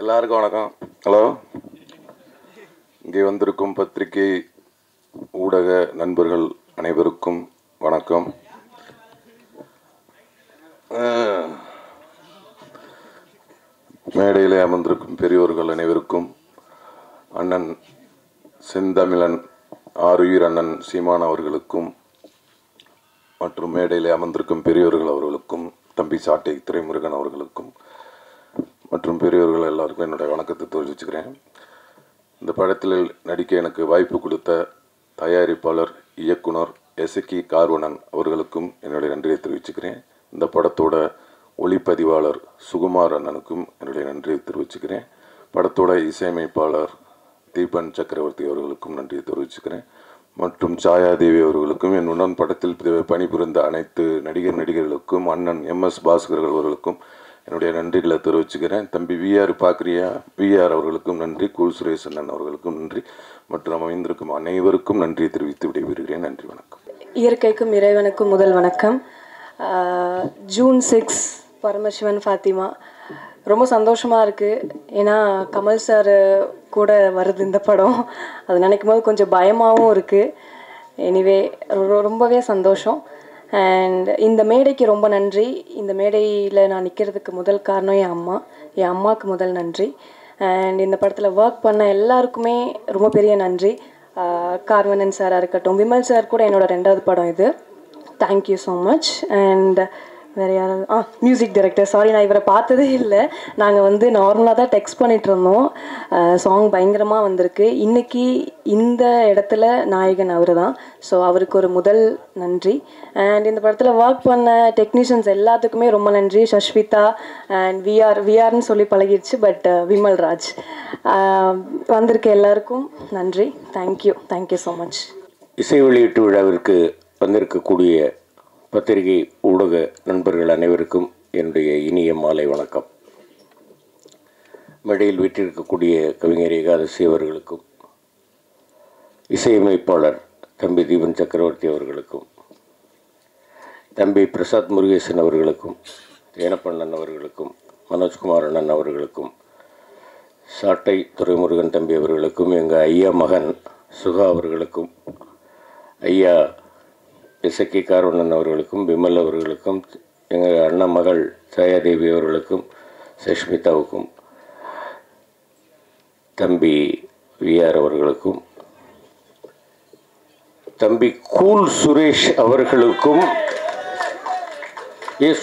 எல்லாருக்கும் வணக்கம். ஹலோ, இங்கே வந்திருக்கும் பத்திரிகை ஊடக நண்பர்கள் அனைவருக்கும் வணக்கம். மேடையில் அமர்ந்திருக்கும் பெரியோர்கள் அனைவருக்கும், அண்ணன் செந்தமிழன் ஆருயிர் அண்ணன் சீமான் அவர்களுக்கும் மற்றும் மேடையில் அமர்ந்திருக்கும் பெரியோர்கள் அவர்களுக்கும், தம்பி சாட்டை துரைமுருகன் அவர்களுக்கும் மற்றும் பெரியவர்கள் எல்லாருக்கும் என்னுடைய வணக்கத்தை தெரிவிச்சுக்கிறேன். இந்த படத்தில் நடிக்க எனக்கு வாய்ப்பு கொடுத்த தயாரிப்பாளர் இயக்குனர் எசக்கி கார்வணன் அவர்களுக்கும் என்னுடைய நன்றியை தெரிவிச்சுக்கிறேன். இந்த படத்தோட ஒளிப்பதிவாளர் சுகுமார் அண்ணனுக்கும் என்னுடைய நன்றியை தெரிவிச்சுக்கிறேன். படத்தோட இசையமைப்பாளர் தீபன் சக்கரவர்த்தி அவர்களுக்கும் நன்றியை தெரிவிச்சுக்கிறேன். மற்றும் சாயாதேவி அவர்களுக்கும், என்னுடன் படத்தில் பணிபுரிந்த அனைத்து நடிகர்களுக்கும், அண்ணன் MS பாஸ்கர் அவர்களுக்கும் என்னுடைய நன்றிகளை தெரிவிச்சுக்கிறேன். தம்பி VR பார்க்குறியா, VR அவர்களுக்கும் நன்றி, கூல் சுரேஷ் அண்ணன் அவர்களுக்கும் நன்றி மற்றும் அமைந்திருக்கும் அனைவருக்கும் நன்றியை தெரிவித்து விடைபெறுகிறேன். நன்றி, வணக்கம். இயற்கைக்கும் இறைவனுக்கும் முதல் வணக்கம். ஜூன் 6 பரமசிவன் ஃபாத்திமா ரொம்ப சந்தோஷமாக இருக்குது. ஏன்னா கமல் சார் கூட வருது இந்த படம். அது நினைக்கும் போது கொஞ்சம் பயமாகவும் இருக்குது. எனிவே ரொம்பவே சந்தோஷம். அண்ட் இந்த மேடைக்கு ரொம்ப நன்றி. இந்த மேடையில் நான் நிற்கிறதுக்கு முதல் காரணம் என் அம்மாவுக்கு முதல் நன்றி. அண்ட் இந்த படத்தில் ஒர்க் பண்ண எல்லாருக்குமே ரொம்ப பெரிய நன்றி. கார்வணன் சாராக இருக்கட்டும், விமல் சார் கூட என்னோடய 2வது படம் இது. Thank you so much. அண்ட் வேறு யாராவது மியூசிக் டைரக்டர், சாரி நான் இவரை பார்த்ததே இல்லை. நாங்கள் நார்மலாக தான் டெக்ஸ்ட் பண்ணிகிட்டு இருந்தோம். சாங் பயங்கரமாக வந்திருக்கு. இன்றைக்கி இந்த இடத்துல நாயகன் அவர் தான். ஸோ அவருக்கு ஒரு முதல் நன்றி. அண்ட் இந்த படத்தில் ஒர்க் பண்ண டெக்னீஷியன்ஸ் எல்லாத்துக்குமே ரொம்ப நன்றி. சஷ்விதா அண்ட் விஆர்னு சொல்லி பழகிடுச்சு, பட் விமல்ராஜ் வந்திருக்க எல்லாருக்கும் நன்றி. Thank you so much. இசை வெளியீட்டு விழாவிற்கு வந்திருக்கக்கூடிய பத்திரிகை ஊடக நண்பர்கள் அனைவருக்கும் என்னுடைய இனிய மாலை வணக்கம். மேடையில் வீட்டிருக்கக்கூடிய கவிஞர் ஏகாதசி அவர்களுக்கும், இசையமைப்பாளர் தம்பி தீபன் சக்கரவர்த்தி அவர்களுக்கும், தம்பி பிரசாத் முருகேசன் அவர்களுக்கும், ஏனப்பண்ணன் அவர்களுக்கும், மனோஜ்குமார் அண்ணன் அவர்களுக்கும், சாட்டை துரைமுருகன் தம்பி அவர்களுக்கும், எங்கள் ஐயா மகன் சுகா அவர்களுக்கும், ஐயா எசக்கி கார்வணன் அவர்களுக்கும், விமல் அவர்களுக்கும், எங்கள் அண்ணன் மகள் சாயாதேவி அவர்களுக்கும், சஷ்மிதாவுக்கும், தம்பி VR அவர்களுக்கும், தம்பி கூல் சுரேஷ் அவர்களுக்கும்,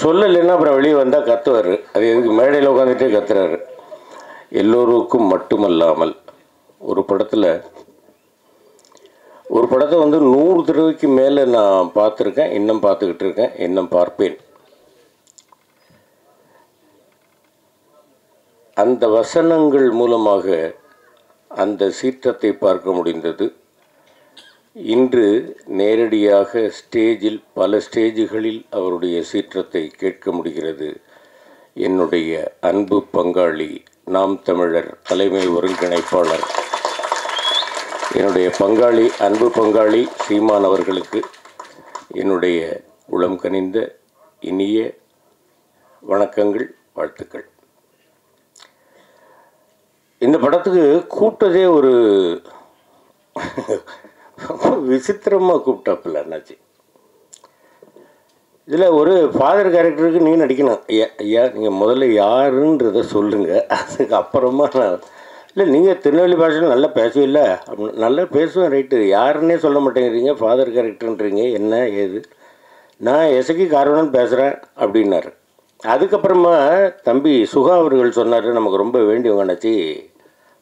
சொல்லலைன்னா அப்புறம் வெளியே வந்தால் கத்துவார். அது எதுக்கு மேடையில் உட்காந்துட்டே கத்துறாரு. எல்லோருக்கும் மட்டுமல்லாமல் ஒரு படத்தை 100 தடவைக்கு மேலே நான் பார்த்துருக்கேன், இன்னும் பார்த்துக்கிட்டு இருக்கேன், இன்னும் பார்ப்பேன். அந்த வசனங்கள் மூலமாக அந்த சீற்றத்தை பார்க்க முடிந்தது. இன்று நேரடியாக பல ஸ்டேஜுகளில் அவருடைய சீற்றத்தை கேட்க முடிகிறது. என்னுடைய அன்பு பங்காளி, நாம் தமிழர் தலைமை ஒருங்கிணைப்பாளர், என்னுடைய அன்பு பங்காளி சீமான் அவர்களுக்கு என்னுடைய உளம் கனிந்த இனிய வணக்கங்கள், வாழ்த்துக்கள். இந்த படத்துக்கு கூப்பிட்டதே ஒரு விசித்திரமாக கூப்பிட்டாப்பில்ல என்னாச்சு. இதில் ஒரு ஃபாதர் கேரக்டருக்கு நீ நடிக்கணும். ஐயா நீங்கள் முதல்ல யாருன்றதை சொல்லுங்கள், அதுக்கு அப்புறமா நான் இல்லை நீங்கள் திருநெல்வேலி பாஷையில் நல்லா பேசுவில்ல அப்படின்னு. நல்லா பேசுவேன், ரைட்டு, யாருன்னே சொல்ல மாட்டேங்கிறீங்க, ஃபாதர் கேரக்டர்ன்றீங்க, என்ன ஏது, நான் எசக்கி கார்வணன் பேசுகிறேன் அப்படின்னாரு. அதுக்கப்புறமா தம்பி சுகா அவர்கள் சொன்னார், நமக்கு ரொம்ப வேண்டியவங்க நினச்சி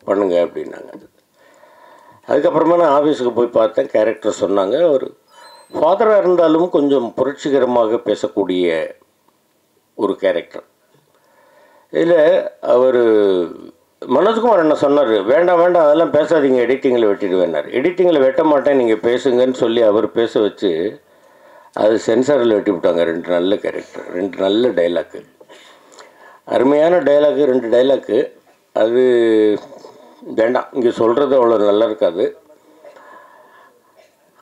பண்ணுங்க அப்படின்னாங்க. அதுக்கப்புறமா நான் ஆஃபீஸுக்கு போய் பார்த்தேன், கேரக்டர் சொன்னாங்க. ஒரு ஃபாதராக இருந்தாலும் கொஞ்சம் புரட்சிகரமாக பேசக்கூடிய ஒரு கேரக்டர். இதில் அவர் மனோஜ்குமார் என்ன சொன்னார், வேண்டாம் அதெல்லாம் பேசாதீங்க, எடிட்டிங்கில் வெட்டிடுவேன்னார். எடிட்டிங்கில் வெட்ட மாட்டேன், நீங்கள் பேசுங்கன்னு சொல்லி அவர் பேச வச்சு அது சென்சாரில் வெட்டி விட்டாங்க. 2 நல்ல கேரக்டர், 2 நல்ல டைலாக்கு, அருமையான டைலாக்கு, 2 டைலாக்கு. அது வேண்டாம், இங்கே சொல்கிறது அவ்வளோ நல்லா இருக்காது.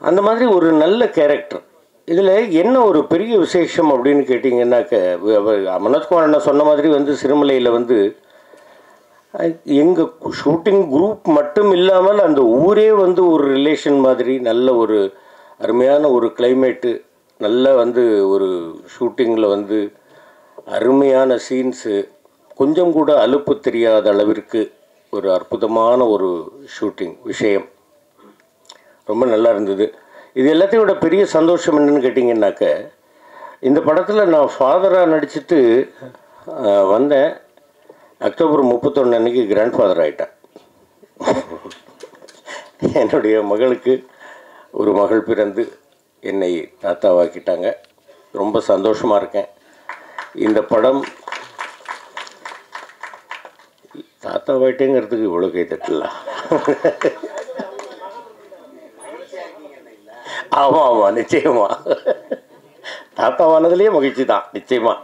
அந்த மாதிரி ஒரு நல்ல கேரக்டர். இதில் என்ன ஒரு பெரிய விசேஷம் அப்படின்னு கேட்டிங்கன்னாக்க, மனோஜ்குமார் என்ன சொன்ன மாதிரி சிறுமலையில் எங்கள் ஷூட்டிங் குரூப் மட்டும் இல்லாமல் அந்த ஊரே வந்து ஒரு ரிலேஷன் மாதிரி நல்ல ஒரு அருமையான ஒரு கிளைமேட்டு, நல்ல வந்து ஒரு ஷூட்டிங்கில் வந்து அருமையான சீன்ஸு, கொஞ்சம் கூட அலுப்பு தெரியாத அளவிற்கு ஒரு அற்புதமான ஒரு ஷூட்டிங் விஷயம் ரொம்ப நல்லா இருந்தது. இது எல்லாத்தையும் விட பெரிய சந்தோஷம் என்னன்னு கேட்டிங்கன்னாக்க, இந்த படத்தில் நான் ஃபாதராக நடிச்சுட்டு வந்தேன். அக்டோபர் 31 அன்றைக்கி கிராண்ட் ஃபாதர் ஆகிட்டேன். என்னுடைய மகளுக்கு ஒரு மகள் பிறந்து என்னை தாத்தாவாக்கிட்டாங்க. ரொம்ப சந்தோஷமாக இருக்கேன். இந்த படம் தாத்தாவாயிட்டேங்கிறதுக்கு இவ்வளோ கை தட்டல. ஆமாம் ஆமாம், நிச்சயமாக தாத்தாவானதுலேயே மகிழ்ச்சி தான், நிச்சயமாக.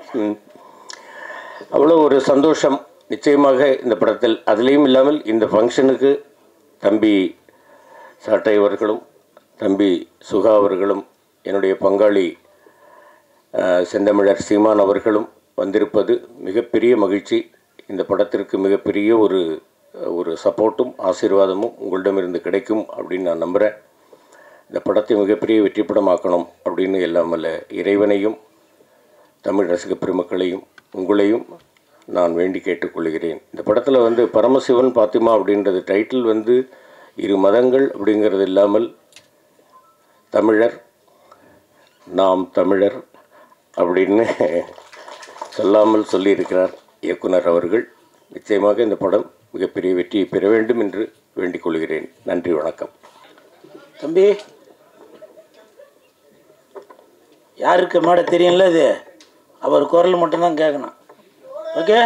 அவ்வளோ ஒரு சந்தோஷம் நிச்சயமாக இந்த படத்தில். அதுலேயும் இல்லாமல் இந்த ஃபங்க்ஷனுக்கு தம்பி சாட்டை அவர்களும் தம்பி சுகா அவர்களும் என்னுடைய பங்காளி செந்தமிழர் சீமான் அவர்களும் வந்திருப்பது மிகப்பெரிய மகிழ்ச்சி. இந்த படத்திற்கு மிகப்பெரிய ஒரு சப்போர்ட்டும் ஆசீர்வாதமும் உங்களிடமிருந்து கிடைக்கும் அப்படின்னு நான் நம்புகிறேன். இந்த படத்தை மிகப்பெரிய வெற்றி படமாக்கணும் அப்படின்னு எல்லாம் வல்ல இறைவனையும் தமிழ் ரசிக பெருமக்களையும் உங்களையும் நான் வேண்டி கேட்டுக்கொள்கிறேன். இந்த படத்தில் வந்து பரமசிவன் பாத்திமா அப்படின்றது டைட்டில் வந்து இரு மதங்கள் அப்படிங்கிறது இல்லாமல் தமிழர், நாம் தமிழர் அப்படின்னு சொல்லாமல் சொல்லியிருக்கிறார் இயக்குனர் அவர்கள். நிச்சயமாக இந்த படம் மிகப்பெரிய வெற்றியை பெற வேண்டும் என்று வேண்டிக் கொள்கிறேன். நன்றி, வணக்கம். தம்பி, யாருக்கு மேடை தெரியும்ல, இது அவர் குரல் மட்டும்தான் கேட்கணும். ஓகே,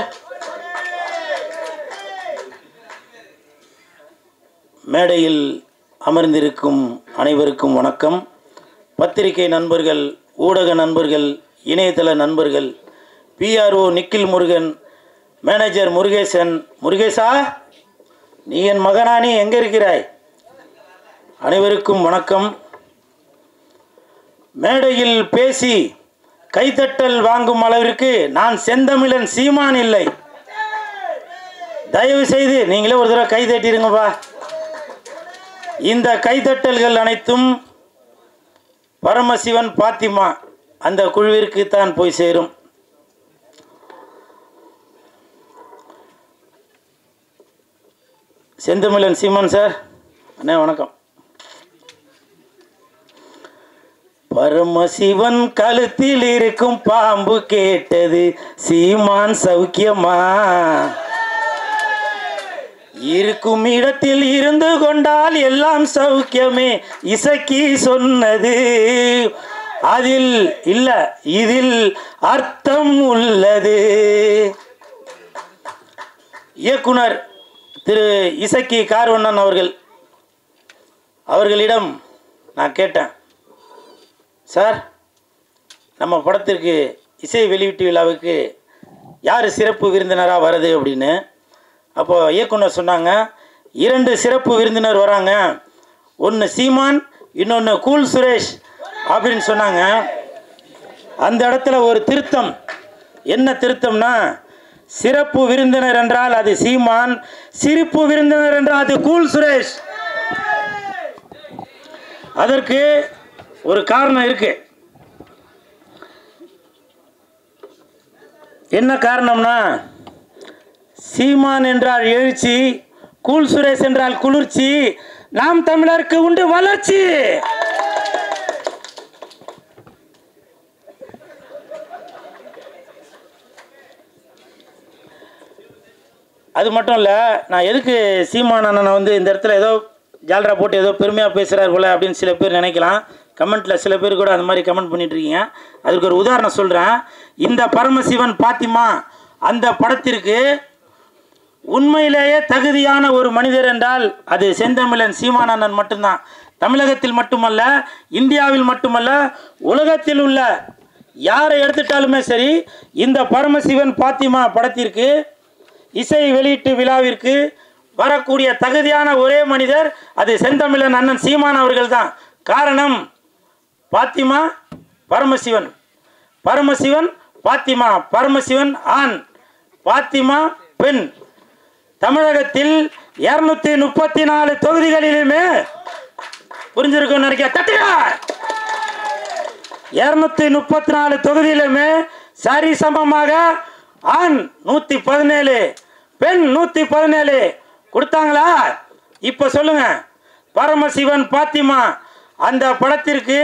மேடையில் அமர்ந்திருக்கும் அனைவருக்கும் வணக்கம். பத்திரிகை நண்பர்கள், ஊடக நண்பர்கள், இணையதள நண்பர்கள், பிஆர்ஓ நிக்கில் முருகன், மேனேஜர் முருகேசன். முருகேசா, நீ என் மகனானி எங்கே இருக்கிறாய்? அனைவருக்கும் வணக்கம். மேடையில் பேசி கைத்தட்டல் வாங்கும் அளவிற்கு நான் செந்தமிழன் சீமான் இல்லை. தயவு செய்து நீங்களே ஒரு தடவை கை தட்டிடுங்கப்பா. இந்த கைத்தட்டல்கள் அனைத்தும் பரமசிவன் பாத்திமா அந்த குழுவிற்கு தான் போய் சேரும். செந்தமிழன் சீமான் சார், அண்ணே வணக்கம். பரமசிவன் கழுத்தில் இருக்கும் பாம்பு கேட்டது, சீமான் சௌக்கியமா? இருக்கும் இடத்தில் இருந்து கொண்டால் எல்லாம் சௌக்கியமே, இசக்கி சொன்னது. அதில் இல்ல, இதில் அர்த்தம் உள்ளது. இயக்குனர் திரு இசக்கி கார்வண்ணன் அவர்களிடம் நான் கேட்டேன், சார் நம்ம படத்திற்கு இசை வெளியீட்டு விழாவுக்கு யார் சிறப்பு விருந்தினராக வருது அப்படின்னு. அப்போது இயக்குனர் சொன்னாங்க, 2 சிறப்பு விருந்தினர் வராங்க, ஒன்று சீமான், இன்னொன்று கூல் சுரேஷ் அப்படின்னு சொன்னாங்க. அந்த இடத்துல ஒரு திருத்தம். என்ன திருத்தம்னா, சிறப்பு விருந்தினர் என்றால் அது சீமான், சிரிப்பு விருந்தினர் என்றால் அது கூல் சுரேஷ். அதற்கு ஒரு காரணம் இருக்கு. என்ன காரணம்னா, சீமான் என்றால் எழுச்சி, கூல் சுரேஷ் என்றால் குளிர்ச்சி, நாம் தமிழருக்கு உண்டு வளர்ச்சி. அது மட்டும் இல்லை, நான் எதுக்கு சீமான் அண்ணனை வந்து இந்த இடத்துல ஏதோ ஜால்ரா போட்டு ஏதோ பெருமையாக பேசுகிறார் போல அப்படின்னு சில பேர் நினைக்கலாம். கமெண்ட்டில் சில பேர் கூட அந்த மாதிரி கமெண்ட் பண்ணிகிட்ருக்கீங்க. அதுக்கு ஒரு உதாரணம் சொல்கிறேன். இந்த பரமசிவன் பாத்திமா அந்த படத்திற்கு உண்மையிலேயே தகுதியான ஒரு மனிதர் என்றால் அது செந்தமிழன் சீமான் அண்ணன் மட்டும்தான். தமிழகத்தில் மட்டுமல்ல, இந்தியாவில் மட்டுமல்ல, உலகத்தில் உள்ள யாரை எடுத்துட்டாலுமே சரி, இந்த பரமசிவன் பாத்திமா படத்திற்கு இசை வெளியீட்டு விழாவிற்கு வரக்கூடிய தகுதியான ஒரே மனிதர் அது செந்தமிழன் அண்ணன் சீமான் அவர்கள் தான். காரணம், பாத்திமா பரமசிவன், பரமசிவன் பாத்திமா, பரமசிவன் ஆண், பாத்திமா பெண். தமிழகத்தில் 234 தொகுதிகளிலுமே புரிஞ்சிருக்கும் நினைக்க தட்டுங்க. 234 தொகுதியிலுமே சரிசமமாக ஆண் 117 பெண் 117 கொடுத்தாங்களா? இப்ப சொல்லுங்க. பரமசிவன் பாத்திமா அந்த படத்திற்கு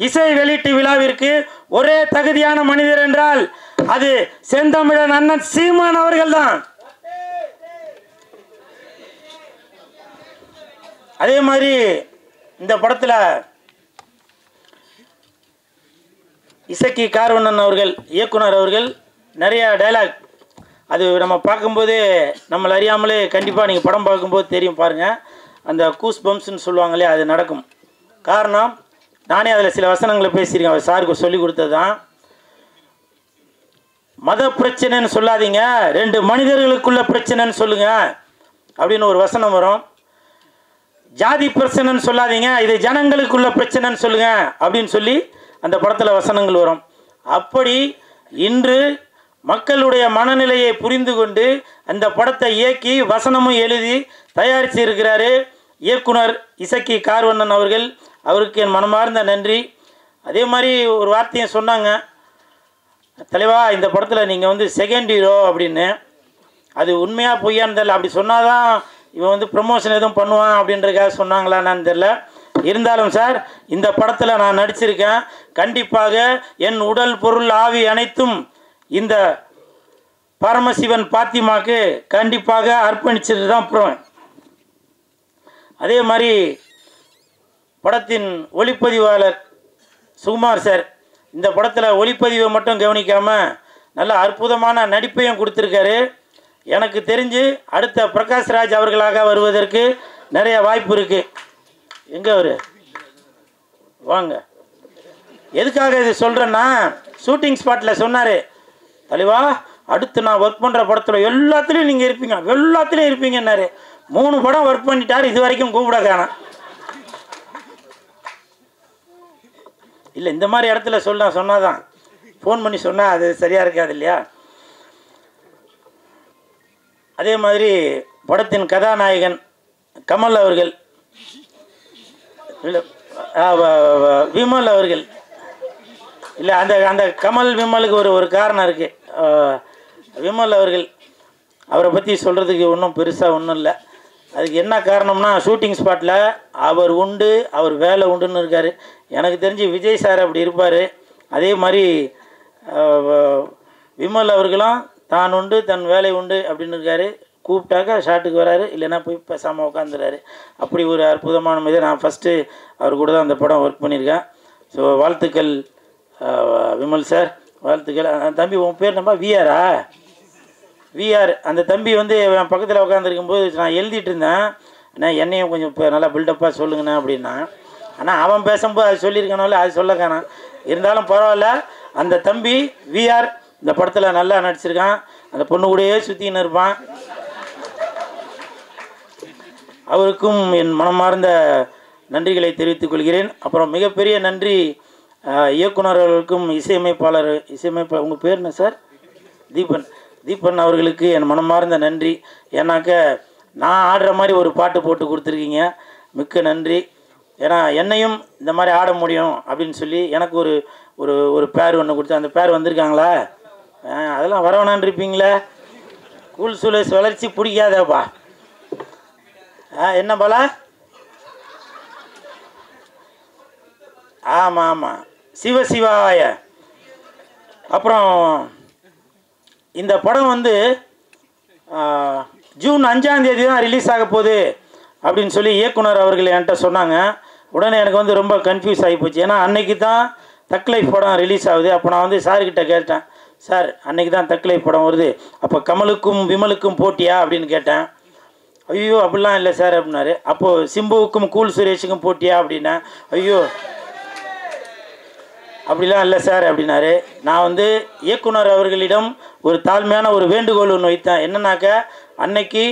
இசை வெளியீட்டு விழாவிற்கு ஒரே தகுதியான மனிதர் என்றால் அது செந்தமிழன் அண்ணன் சீமான் அவர்கள் தான். அதே மாதிரி இந்த படத்துல இசக்கி கார்வண்ணன் அவர்கள் இயக்குனர் அவர்கள் நிறைய டைலாக் அது நம்ம பார்க்கும்போது நம்மளை அறியாமலே கண்டிப்பாக நீங்கள் படம் பார்க்கும்போது தெரியும் பாருங்கள். அந்த கூஸ் பம்ப்ஸ்ன்னு சொல்லுவாங்களே அது நடக்கும். காரணம் நானே அதில் சில வசனங்களை பேசியிருக்கேன். அவர் சாருக்கு சொல்லி கொடுத்தது தான். மத பிரச்சனைன்னு சொல்லாதீங்க, 2 மனிதர்களுக்குள்ள பிரச்சனைன்னு சொல்லுங்க அப்படின்னு ஒரு வசனம் வரும். ஜாதி பிரச்சனைன்னு சொல்லாதீங்க, இது ஜனங்களுக்குள்ள பிரச்சனைன்னு சொல்லுங்க அப்படின்னு சொல்லி அந்த படத்தில் வசனங்கள் வரும். அப்படி இன்று மக்களுடைய மனநிலையை புரிந்து கொண்டு அந்த படத்தை இயக்கி வசனமும் எழுதி தயாரித்து இருக்கிறாரு இயக்குனர் இசக்கி கார்வண்ணன் அவர்கள். அவருக்கு என் மனமார்ந்த நன்றி. அதே மாதிரி ஒரு வார்த்தையும் சொன்னாங்க, தலைவா இந்த படத்தில் நீங்கள் வந்து செகண்ட் ஹீரோ அப்படின்னு. அது உண்மையாக பொய்யான்னு தெரியல. அப்படி சொன்னாதான் இவன் வந்து ப்ரமோஷன் எதுவும் பண்ணுவான் அப்படின்றதுக்காக சொன்னாங்களான்னு தெரில. இருந்தாலும் சார் இந்த படத்தில் நான் நடிச்சிருக்கேன். கண்டிப்பாக என் உடல் பொருள் ஆவி அனைத்தும் இந்த பரமசிவன் பாத்திமாக்கு கண்டிப்பாக அர்ப்பணிச்சுட்டு தான் போவேன். அதே மாதிரி படத்தின் ஒளிப்பதிவாளர் சுகுமார் சார் இந்த படத்தில் ஒளிப்பதிவை மட்டும் கவனிக்காமல் நல்ல அற்புதமான நடிப்பையும் கொடுத்துருக்காரு. எனக்கு தெரிஞ்சு அடுத்த பிரகாஷ்ராஜ் அவர்களாக வருவதற்கு நிறைய வாய்ப்பு இருக்குது. எங்கே அவர் வாங்க. எதுக்காக இது சொல்கிறேன்னா, ஷூட்டிங் ஸ்பாட்டில் சொன்னார், தலைவா அடுத்து நான் ஒர்க் பண்ணுற படத்தில் எல்லாத்துலேயும் நீங்கள் இருப்பீங்க, எல்லாத்துலேயும் இருப்பீங்கன்னாரு. 3 படம் ஒர்க் பண்ணிட்டார், இது வரைக்கும் கூப்பிட காணோம். இல்லை இந்த மாதிரி இடத்துல சொன்னாதான் ஃபோன் பண்ணி சொன்னால் அது சரியாக இருக்காது இல்லையா? அதே மாதிரி படத்தின் கதாநாயகன் கமல் அவர்கள், இல்லை விமல் அவர்கள், இல்லை அந்த அந்த கமல் விமலுக்கு ஒரு காரணம் இருக்குது. விமல் அவர்கள் அவரை பற்றி சொல்கிறதுக்கு ஒன்றும் பெருசாக ஒன்றும் இல்லை. அதுக்கு என்ன காரணம்னா, ஷூட்டிங் ஸ்பாட்டில் அவர் உண்டு அவர் வேலை உண்டுன்னு இருக்கார். எனக்கு தெரிஞ்சு விஜய் சார் அப்படி இருப்பார். அதே மாதிரி விமல் அவர்களும் தான் உண்டு தன் வேலை உண்டு அப்படின்னு இருக்கார். கூப்பிட்டாக்கா ஷாட்டுக்கு வராரு, இல்லைன்னா போய் பேசாமல் உட்காந்துறாரு. அப்படி ஒரு அற்புதமான மனிதர். நான் ஃபஸ்ட்டு அவர் கூட தான் அந்த படம் ஒர்க் பண்ணியிருக்கேன். ஸோ வாழ்த்துக்கள் விமல் சார், வாழ்த்துக்கள். தம்பி உன் பேர் நம்ம விஆரா? விஆர். அந்த தம்பி வந்து என் பக்கத்தில் உட்காந்துருக்கும்போது நான் எழுதிட்டு இருந்தேன், ஆனால் என்னையும் கொஞ்சம் இப்போ நல்லா பில்டப்பாக சொல்லுங்கண்ணா அப்படின்னா. ஆனால் அவன் பேசும்போது அது சொல்லியிருக்கனால அது சொல்ல காணாம். இருந்தாலும் பரவாயில்ல. அந்த தம்பி விஆர் இந்த படத்தில் நல்லா நடிச்சிருக்கான். அந்த பொண்ணு கூடயே சுற்றின்னு இருப்பான். அவருக்கும் என் மனமார்ந்த நன்றிகளை தெரிவித்துக் கொள்கிறேன். அப்புறம் மிகப்பெரிய நன்றி இயக்குநர்களுக்கும் இசையமைப்பாளர் உங்கள் பேர் என்ன சார்? தீபன் அவர்களுக்கு என் மனமார்ந்த நன்றி. ஏன்னாக்க நான் ஆடுற மாதிரி ஒரு பாட்டு போட்டு கொடுத்துருக்கீங்க, மிக்க நன்றி. ஏன்னா என்னையும் இந்த மாதிரி ஆட முடியும் அப்படின்னு சொல்லி எனக்கு ஒரு ஒரு ஒரு பேர் ஒன்று கொடுத்து, அந்த பேர் வந்திருக்காங்களா? அதெல்லாம் வரவேணான்னு இருப்பீங்களே. கூல் சுலேஸ் வளர்ச்சி பிடிக்காதப்பா. என்ன பாலா? ஆமாம் ஆமாம், சிவசிவாய. அப்புறம் இந்த படம் வந்து ஜூன் 5ஆம் தேதி தான் ரிலீஸ் ஆக போகுது அப்படின்னு சொல்லி இயக்குனர் அவர்கள் என்கிட்ட சொன்னாங்க. உடனே எனக்கு வந்து ரொம்ப கன்ஃபியூஸ் ஆகி போச்சு. ஏன்னா அன்னைக்கு தான் தக் லைஃப் படம் ரிலீஸ் ஆகுது. அப்போ நான் வந்து சார்கிட்ட கேட்டேன், சார் அன்னைக்கு தான் தக் லைஃப் படம் வருது, அப்போ கமலுக்கும் விமலுக்கும் போட்டியா அப்படின்னு கேட்டேன். ஐயோ அப்படிலாம் இல்லை சார் அப்படின்னாரு. அப்போது சிம்புவுக்கும் கூல் சுரேஷுக்கும் போட்டியா அப்படின்னா, ஐயோ அப்படிலாம் இல்லை சார் அப்படின்னாரு. நான் வந்து இயக்குனர் அவர்களிடம் ஒரு தாழ்மையான ஒரு வேண்டுகோள் ஒன்று வைத்தேன். என்னன்னாக்க, அன்னைக்கு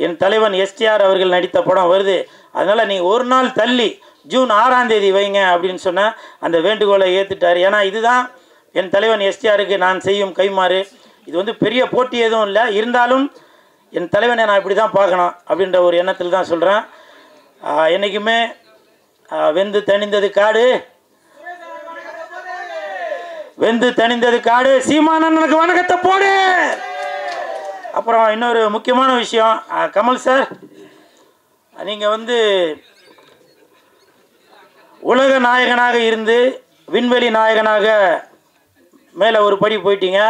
என் தலைவன் எஸ்டிஆர் அவர்கள் நடித்த படம் வருது, அதனால் நீங்கள் ஒரு நாள் தள்ளி ஜூன் 6ஆம் தேதி வைங்க அப்படின்னு சொன்ன அந்த வேண்டுகோளை ஏற்றுட்டார். ஏன்னா இதுதான் என் தலைவன் எஸ்டிஆருக்கு நான் செய்யும் கைமாறு. இது வந்து பெரிய போட்டி எதுவும் இல்லை. இருந்தாலும் என் தலைவனை நான் இப்படி தான் பார்க்கணும் அப்படின்ற ஒரு எண்ணத்தில் தான் சொல்கிறேன். என்றைக்குமே வெந்து தணிந்தது காடு, வெந்து தணிந்தது காடு, சீமானனுக்கு வணக்கத்தை போடு. அப்புறம் இன்னொரு முக்கியமான விஷயம், கமல் சார், நீங்கள் வந்து உலக நாயகனாக இருந்து விண்வெளி நாயகனாக மேலே ஒரு படி போயிட்டீங்க.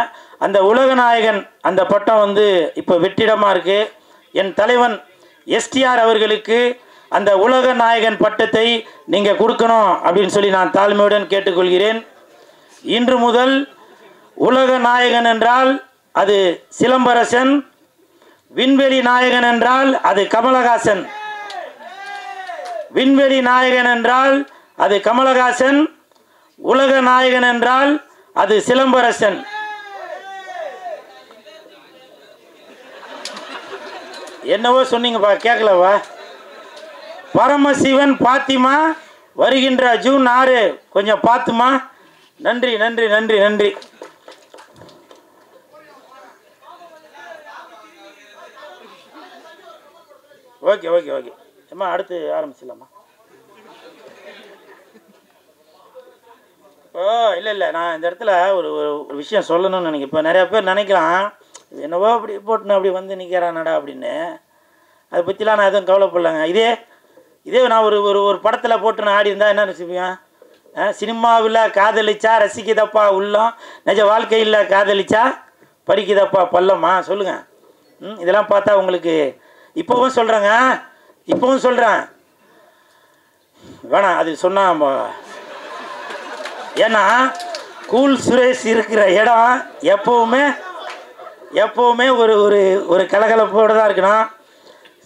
அந்த உலக நாயகன் அந்த பட்டம் வந்து இப்போ வெற்றிடமாக இருக்குது. என் தலைவன் எஸ்டிஆர் அவர்களுக்கு அந்த உலக நாயகன் பட்டத்தை நீங்கள் கொடுக்கணும் அப்படின்னு சொல்லி நான் தாழ்மையுடன் கேட்டுக்கொள்கிறேன். இன்று முதல் உலக நாயகன் என்றால் அது சிலம்பரசன், விண்வெளி நாயகன் என்றால் அது கமலஹாசன். விண்வெளி நாயகன் என்றால் அது கமலஹாசன், உலக நாயகன் என்றால் அது சிலம்பரசன். என்னவோ சொன்னீங்கப்பா, கேட்கலவா? பரமசிவன் பாத்திமா வருகின்ற ஜூன் 6, கொஞ்சம் பார்த்துமா. நன்றி நன்றி நன்றி நன்றி. ஓகே ஓகே ஓகே அம்மா, அடுத்து ஆரம்பிச்சிடலாமா? இல்லை நான் இந்த இடத்துல ஒரு ஒரு விஷயம் சொல்லணும்னு நினைக்கிறேன். இப்போ நிறையா பேர் நினைக்கலாம், என்னவோ அப்படி போட்டுன்னு அப்படி வந்து நிற்கிறானடா அப்படின்னு. அதை பற்றிலாம் நான் எதுவும் கவலைப்படலைங்க. இதே நான் ஒரு ஒரு படத்தில் போட்டு நான் ஆடி இருந்தால் என்ன நினச்சிப்பேன்? சினிமாவில் காதலிச்சா ரசிக்குதப்பா உள்ளம், நிஜ வாழ்க்கையில் காதலிச்சா பறிக்குதப்பா பள்ளமா? சொல்லுங்கள். இதெல்லாம் பார்த்தா உங்களுக்கு இப்போவும் சொல்கிறேன் வேணாம் அது சொன்னால். ஏன்னா கூல் சுரேஷ் இருக்கிற இடம் எப்போவுமே ஒரு ஒரு ஒரு கலகலப்போடு தான் இருக்கணும்.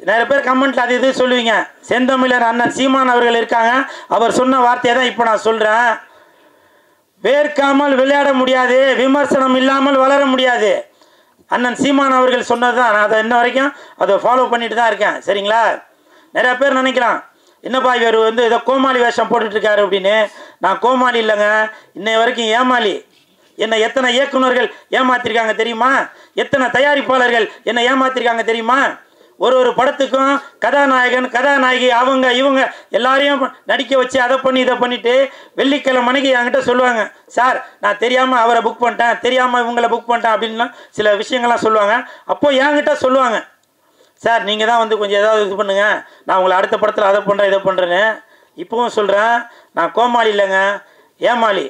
நிறைய பேர் கமெண்ட்டில் அது இது சொல்லுவீங்க. செந்தமிழர் அண்ணன் சீமான் அவர்கள் இருக்காங்க, அவர் சொன்ன வார்த்தையை தான் இப்போ நான் சொல்கிறேன். வேர்க்காமல் விளையாட முடியாது, விமர்சனம் இல்லாமல் வளர முடியாது. அண்ணன் சீமான் அவர்கள் சொன்னது தான். நான் அதை இன்ன வரைக்கும் அதை ஃபாலோ பண்ணிட்டு தான் இருக்கேன். சரிங்களா? நிறையா பேர் நினைக்கலாம், என்னப்பா இவர் வந்து ஏதோ கோமாளி வேஷம் போட்டுட்ருக்காரு அப்படின்னு. நான் கோமாளி இல்லைங்க, இன்னை வரைக்கும் ஏமாளி. என்னை எத்தனை இயக்குநர்கள் ஏமாற்றிருக்காங்க தெரியுமா? எத்தனை தயாரிப்பாளர்கள் என்னை ஏமாற்றிருக்காங்க தெரியுமா? ஒரு படத்துக்கும் கதாநாயகி அவங்க இவங்க எல்லாரையும் நடிக்க வச்சு அதை பண்ணி இதை பண்ணிவிட்டு வெள்ளிக்கிழமை மணிக்கு என்கிட்ட சொல்லுவாங்க, சார் நான் தெரியாமல் அவரை புக் பண்ணிட்டேன், தெரியாமல் இவங்களை புக் பண்ணிட்டேன் அப்படின்லாம் சில விஷயங்கள்லாம் சொல்லுவாங்க. அப்போது என்கிட்ட சொல்லுவாங்க, சார் நீங்கள் தான் வந்து கொஞ்சம் ஏதாவது இது பண்ணுங்கள், நான் உங்களை அடுத்த படத்தில் அதை பண்ணுறேன் இதை பண்ணுறேன்னு. இப்போவும் சொல்கிறேன், நான் கோமாளி இல்லைங்க, ஏமாளி.